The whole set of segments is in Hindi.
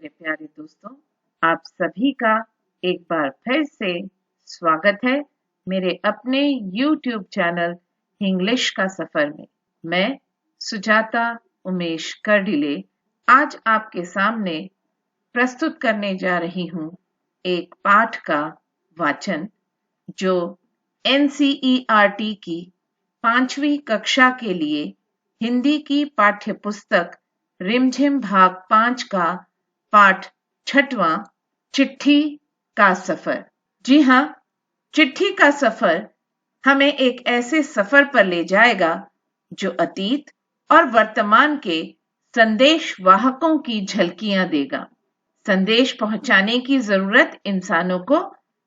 मेरे प्यारे दोस्तों, आप सभी का एक बार फिर से स्वागत है मेरे अपने YouTube चैनल इंग्लिश का सफर में। मैं सुजाता उमेश कर्डिले आज आपके सामने प्रस्तुत करने जा रही हूँ एक पाठ का वाचन जो NCERT की 5वीं कक्षा के लिए हिंदी की पाठ्य पुस्तक रिमझिम भाग 5 का पाठ 6वां चिट्ठी का सफर। जी हाँ, चिट्ठी का सफर हमें एक ऐसे सफर पर ले जाएगा जो अतीत और वर्तमान के संदेश वाहकों की झलकियां देगा। संदेश पहुंचाने की जरूरत इंसानों को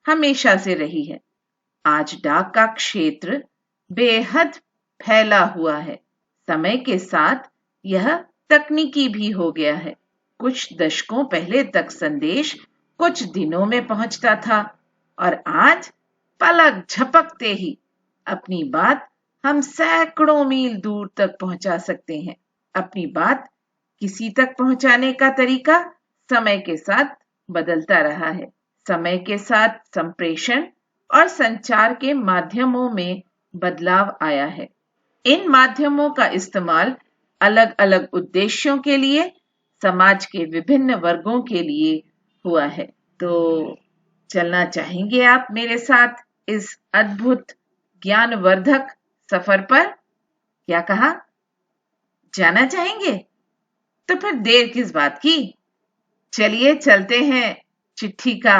हमेशा से रही है। आज डाक का क्षेत्र बेहद फैला हुआ है। समय के साथ यह तकनीकी भी हो गया है। कुछ दशकों पहले तक संदेश कुछ दिनों में पहुंचता था और आज पलक झपकते ही अपनी बात हम सैकड़ों मील दूर तक पहुंचा सकते हैं। अपनी बात किसी तक पहुंचाने का तरीका समय के साथ बदलता रहा है। समय के साथ संप्रेषण और संचार के माध्यमों में बदलाव आया है। इन माध्यमों का इस्तेमाल अलग अलग उद्देश्यों के लिए समाज के विभिन्न वर्गों के लिए हुआ है। तो चलना चाहेंगे आप मेरे साथ इस अद्भुत ज्ञानवर्धक सफर पर? क्या कहा? जाना चाहेंगे? तो फिर देर किस बात की? चलिए चलते हैं चिट्ठी का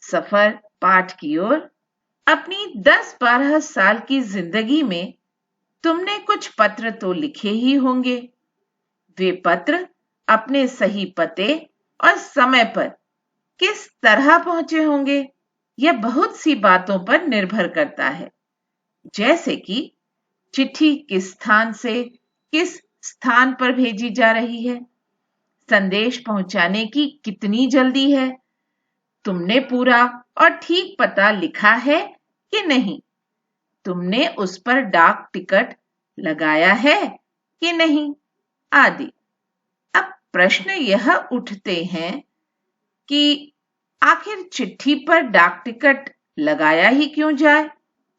सफर पाठ की ओर। अपनी 10-12 साल की जिंदगी में तुमने कुछ पत्र तो लिखे ही होंगे। वे पत्र अपने सही पते और समय पर किस तरह पहुंचे होंगे, यह बहुत सी बातों पर निर्भर करता है। जैसे कि चिट्ठी किस स्थान से किस स्थान पर भेजी जा रही है, संदेश पहुंचाने की कितनी जल्दी है, तुमने पूरा और ठीक पता लिखा है कि नहीं, तुमने उस पर डाक टिकट लगाया है कि नहीं, आदि। अब प्रश्न यह उठते हैं कि आखिर चिट्ठी पर डाक टिकट लगाया ही क्यों जाए?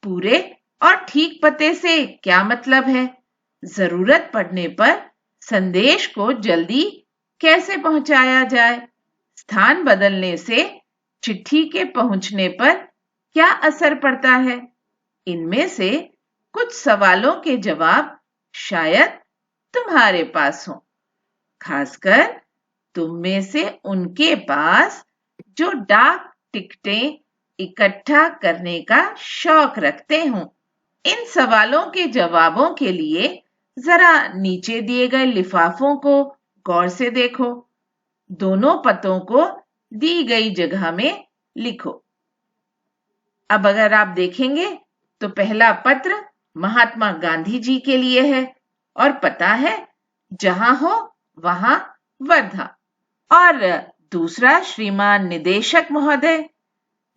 पूरे और ठीक पते से क्या मतलब है? जरूरत पड़ने पर संदेश को जल्दी कैसे पहुंचाया जाए? स्थान बदलने से चिट्ठी के पहुंचने पर क्या असर पड़ता है? इनमें से कुछ सवालों के जवाब शायद तुम्हारे पास हो, खासकर तुम में से उनके पास जो डाक टिकटें इकट्ठा करने का शौक रखते हो। इन सवालों के जवाबों के लिए जरा नीचे दिए गए लिफाफों को गौर से देखो। दोनों पतों को दी गई जगह में लिखो। अब अगर आप देखेंगे तो पहला पत्र महात्मा गांधी जी के लिए है और पता है जहां हो वहां वर्धा, और दूसरा श्रीमान निदेशक महोदय,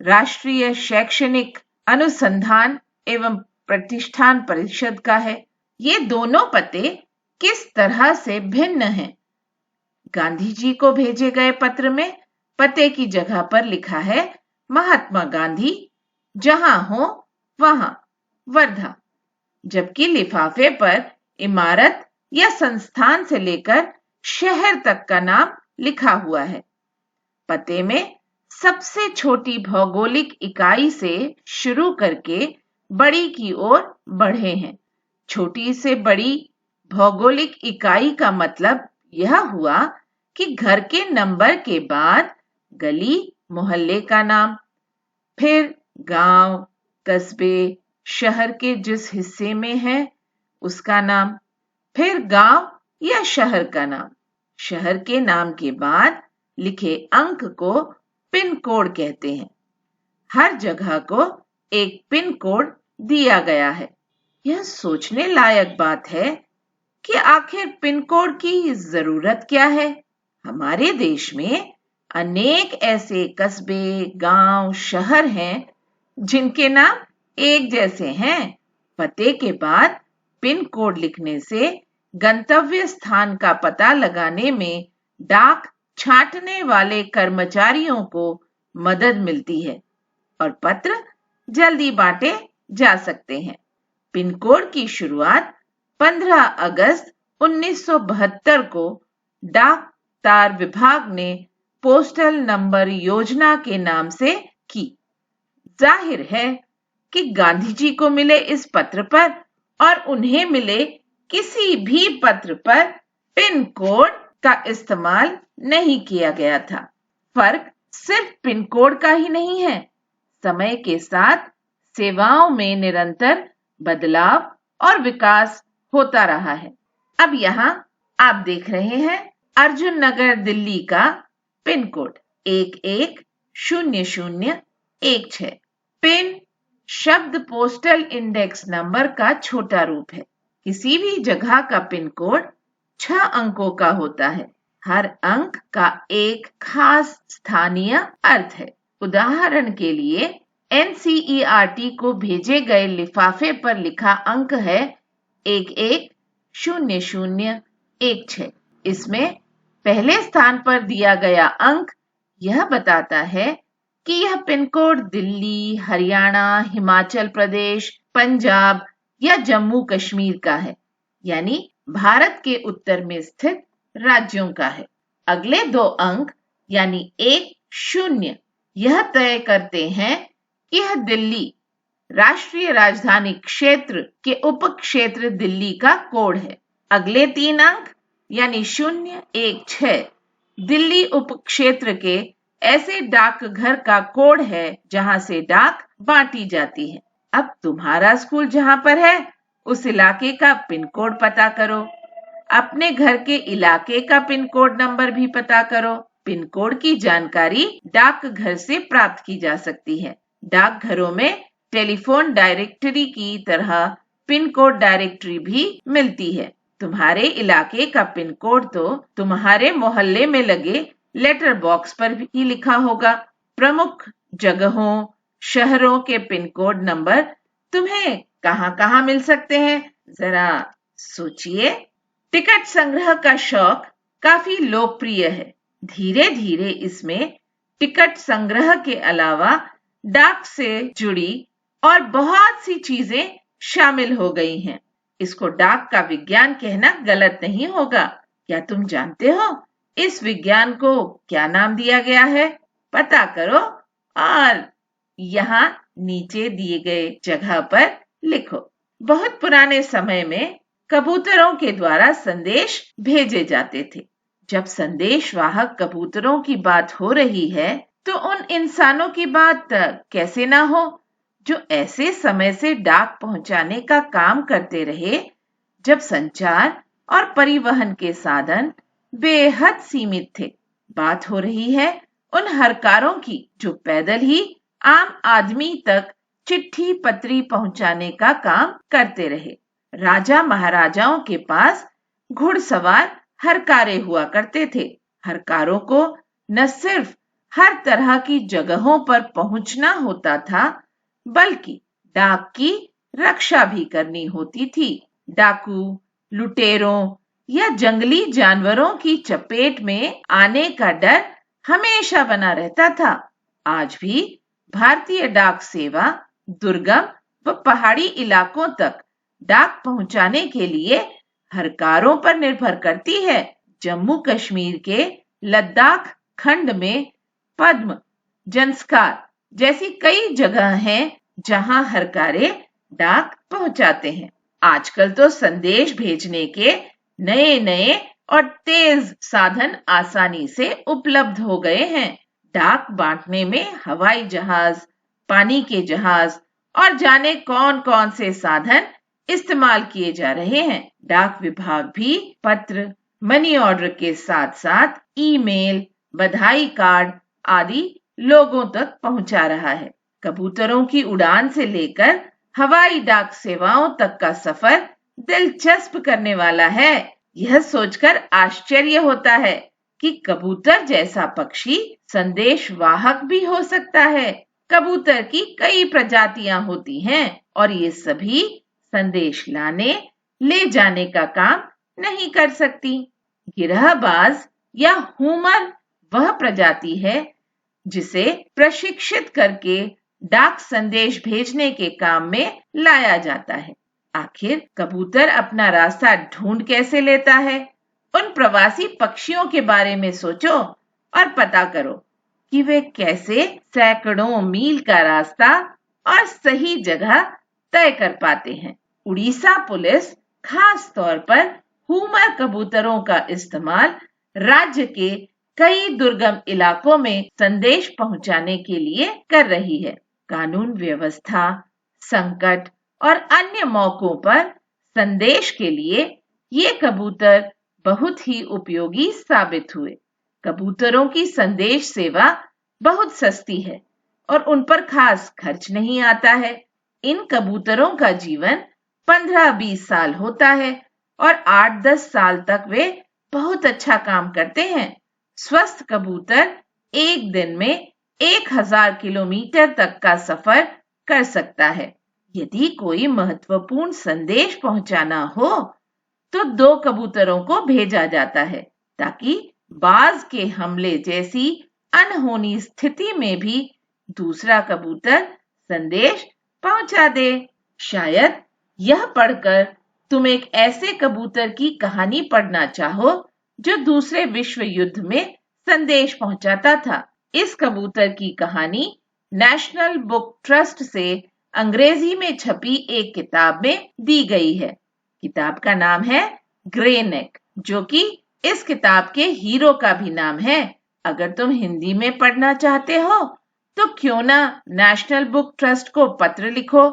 राष्ट्रीय शैक्षणिक अनुसंधान एवं प्रतिष्ठान परिषद का है। ये दोनों पते किस तरह से भिन्न हैं? गांधी जी को भेजे गए पत्र में पते की जगह पर लिखा है महात्मा गांधी, जहां हो वहां वर्धा, जबकि लिफाफे पर इमारत या संस्थान से लेकर शहर तक का नाम लिखा हुआ है। पते में सबसे छोटी भौगोलिक इकाई से शुरू करके बड़ी की ओर बढ़े हैं। छोटी से बड़ी भौगोलिक इकाई का मतलब यह हुआ कि घर के नंबर के बाद गली मोहल्ले का नाम, फिर गांव, कस्बे, शहर के जिस हिस्से में है उसका नाम, फिर गांव या शहर का नाम। शहर के नाम के बाद लिखे अंक को पिन कोड कहते हैं। हर जगह को एक पिन कोड दिया गया है। यह सोचने लायक बात है कि आखिर पिन कोड की जरूरत क्या है? हमारे देश में अनेक ऐसे कस्बे, गांव, शहर हैं जिनके नाम एक जैसे हैं। पते के बाद पिन कोड लिखने से गंतव्य स्थान का पता लगाने में डाक छांटने वाले कर्मचारियों को मदद मिलती है और पत्र जल्दी बांटे जा सकते हैं। पिन कोड की शुरुआत 15 अगस्त 1972 को डाक तार विभाग ने पोस्टल नंबर योजना के नाम से की। जाहिर है कि गांधी जी को मिले इस पत्र पर और उन्हें मिले किसी भी पत्र पर पिन कोड का इस्तेमाल नहीं किया गया था। फर्क सिर्फ पिन कोड का ही नहीं है, समय के साथ सेवाओं में निरंतर बदलाव और विकास होता रहा है। अब यहाँ आप देख रहे हैं अर्जुन नगर दिल्ली का पिन कोड 110016। पिन शब्द पोस्टल इंडेक्स नंबर का छोटा रूप है। किसी भी जगह का पिन कोड 6 अंकों का होता है। हर अंक का एक खास स्थानीय अर्थ है। उदाहरण के लिए NCERT को भेजे गए लिफाफे पर लिखा अंक है 110016। इसमें पहले स्थान पर दिया गया अंक यह बताता है कि यह पिन कोड दिल्ली, हरियाणा, हिमाचल प्रदेश, पंजाब या जम्मू कश्मीर का है, यानी भारत के उत्तर में स्थित राज्यों का है। अगले 2 अंक यानी 10 यह तय करते हैं कि यह दिल्ली राष्ट्रीय राजधानी क्षेत्र के उप क्षेत्र दिल्ली का कोड है। अगले 3 अंक यानी 016 दिल्ली उप क्षेत्र के ऐसे डाकघर का कोड है जहां से डाक बांटी जाती है। अब तुम्हारा स्कूल जहां पर है उस इलाके का पिन कोड पता करो। अपने घर के इलाके का पिन कोड नंबर भी पता करो। पिन कोड की जानकारी डाकघर से प्राप्त की जा सकती है। डाकघरों में टेलीफोन डायरेक्टरी की तरह पिन कोड डायरेक्टरी भी मिलती है। तुम्हारे इलाके का पिन कोड तो तुम्हारे मोहल्ले में लगे लेटर बॉक्स पर भी लिखा होगा। प्रमुख जगहों, शहरों के पिन कोड नंबर तुम्हें कहां-कहां मिल सकते हैं, जरा सोचिए। टिकट संग्रह का शौक काफी लोकप्रिय है। धीरे धीरे इसमें टिकट संग्रह के अलावा डाक से जुड़ी और बहुत सी चीजें शामिल हो गई हैं। इसको डाक का विज्ञान कहना गलत नहीं होगा। क्या तुम जानते हो इस विज्ञान को क्या नाम दिया गया है? पता करो और यहाँ नीचे दिए गए जगह पर लिखो। बहुत पुराने समय में कबूतरों के द्वारा संदेश भेजे जाते थे। जब संदेश वाहक कबूतरों की बात हो रही है तो उन इंसानों की बात कैसे ना हो जो ऐसे समय से डाक पहुंचाने का काम करते रहे जब संचार और परिवहन के साधन बेहद सीमित थे। बात हो रही है उन हरकारों की जो पैदल ही आम आदमी तक चिट्ठी पत्री पहुंचाने का काम करते रहे। राजा महाराजाओं के पास घुड़सवार हरकारे हुआ करते थे। हरकारों को न सिर्फ हर तरह की जगहों पर पहुंचना होता था बल्कि डाक की रक्षा भी करनी होती थी। डाकू, लुटेरों या जंगली जानवरों की चपेट में आने का डर हमेशा बना रहता था। आज भी भारतीय डाक सेवा दुर्गम व पहाड़ी इलाकों तक डाक पहुंचाने के लिए हरकारों पर निर्भर करती है। जम्मू कश्मीर के लद्दाख खंड में पद्म, जंस्कार जैसी कई जगह हैं जहां हरकारे डाक पहुंचाते हैं। आजकल तो संदेश भेजने के नए नए और तेज साधन आसानी से उपलब्ध हो गए हैं। डाक बांटने में हवाई जहाज, पानी के जहाज और जाने कौन कौन से साधन इस्तेमाल किए जा रहे हैं। डाक विभाग भी पत्र, मनी ऑर्डर के साथ साथ ईमेल, बधाई कार्ड आदि लोगों तक पहुंचा रहा है। कबूतरों की उड़ान से लेकर हवाई डाक सेवाओं तक का सफर दिलचस्प करने वाला है। यह सोचकर आश्चर्य होता है कि कबूतर जैसा पक्षी संदेश वाहक भी हो सकता है। कबूतर की कई प्रजातियां होती हैं और ये सभी संदेश लाने ले जाने का काम नहीं कर सकती। गिरहबाज या हुमर वह प्रजाति है जिसे प्रशिक्षित करके डाक संदेश भेजने के काम में लाया जाता है। आखिर कबूतर अपना रास्ता ढूंढ कैसे लेता है? उन प्रवासी पक्षियों के बारे में सोचो और पता करो कि वे कैसे सैकड़ों मील का रास्ता और सही जगह तय कर पाते हैं। उड़ीसा पुलिस खास तौर पर हूमर कबूतरों का इस्तेमाल राज्य के कई दुर्गम इलाकों में संदेश पहुंचाने के लिए कर रही है। कानून व्यवस्था, संकट और अन्य मौकों पर संदेश के लिए ये कबूतर बहुत ही उपयोगी साबित हुए। कबूतरों की संदेश सेवा बहुत सस्ती है और उन पर खास खर्च नहीं आता है। इन कबूतरों का जीवन 15-20 साल होता है और 8-10 साल तक वे बहुत अच्छा काम करते हैं। स्वस्थ कबूतर एक दिन में 1000 किलोमीटर तक का सफर कर सकता है। यदि कोई महत्वपूर्ण संदेश पहुंचाना हो तो 2 कबूतरों को भेजा जाता है ताकि बाज के हमले जैसी अनहोनी स्थिति में भी दूसरा कबूतर संदेश पहुंचा दे। शायद यह पढ़कर तुम एक ऐसे कबूतर की कहानी पढ़ना चाहो जो दूसरे विश्व युद्ध में संदेश पहुंचाता था। इस कबूतर की कहानी नेशनल बुक ट्रस्ट से अंग्रेजी में छपी एक किताब में दी गई है। किताब का नाम है ग्रे नेक, जो कि इस किताब के हीरो का भी नाम है। अगर तुम हिंदी में पढ़ना चाहते हो तो क्यों ना नेशनल बुक ट्रस्ट को पत्र लिखो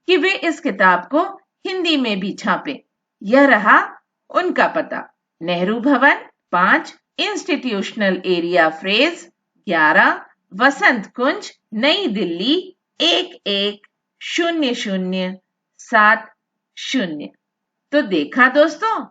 कि वे इस किताब को हिंदी में भी छापे। यह रहा उनका पता। नेहरू भवन 5 इंस्टीट्यूशनल एरिया फ्रेज 11 वसंत कुंज नई दिल्ली 110070। तो देखा दोस्तों,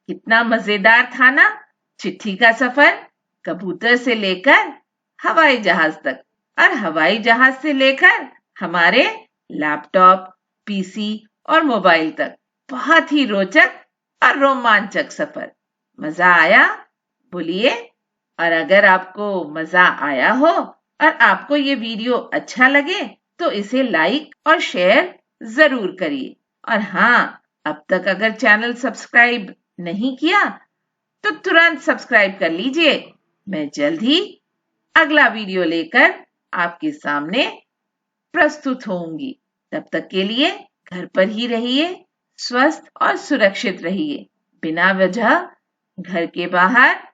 कितना मजेदार था ना चिट्ठी का सफर। कबूतर से लेकर हवाई जहाज तक और हवाई जहाज से लेकर हमारे लैपटॉप, पीसी और मोबाइल तक। बहुत ही रोचक और रोमांचक सफर। मजा आया? बोलिए। और अगर आपको मजा आया हो और आपको ये वीडियो अच्छा लगे तो इसे लाइक और शेयर जरूर करिए। और हाँ, अब तक अगर चैनल सब्सक्राइब नहीं किया तो तुरंत सब्सक्राइब कर लीजिए। मैं जल्द ही अगला वीडियो लेकर आपके सामने प्रस्तुत होंगी। तब तक के लिए घर पर ही रहिए, स्वस्थ और सुरक्षित रहिए। बिना वजह घर के बाहर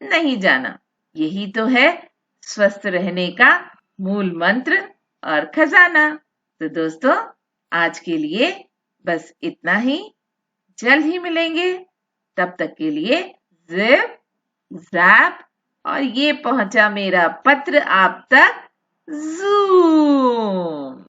नहीं जाना। यही तो है स्वस्थ रहने का मूल मंत्र और खजाना। तो दोस्तों, आज के लिए बस इतना ही। जल्द ही मिलेंगे। तब तक के लिए जिप जैप और ये पहुंचा मेरा पत्र आप तक जूम।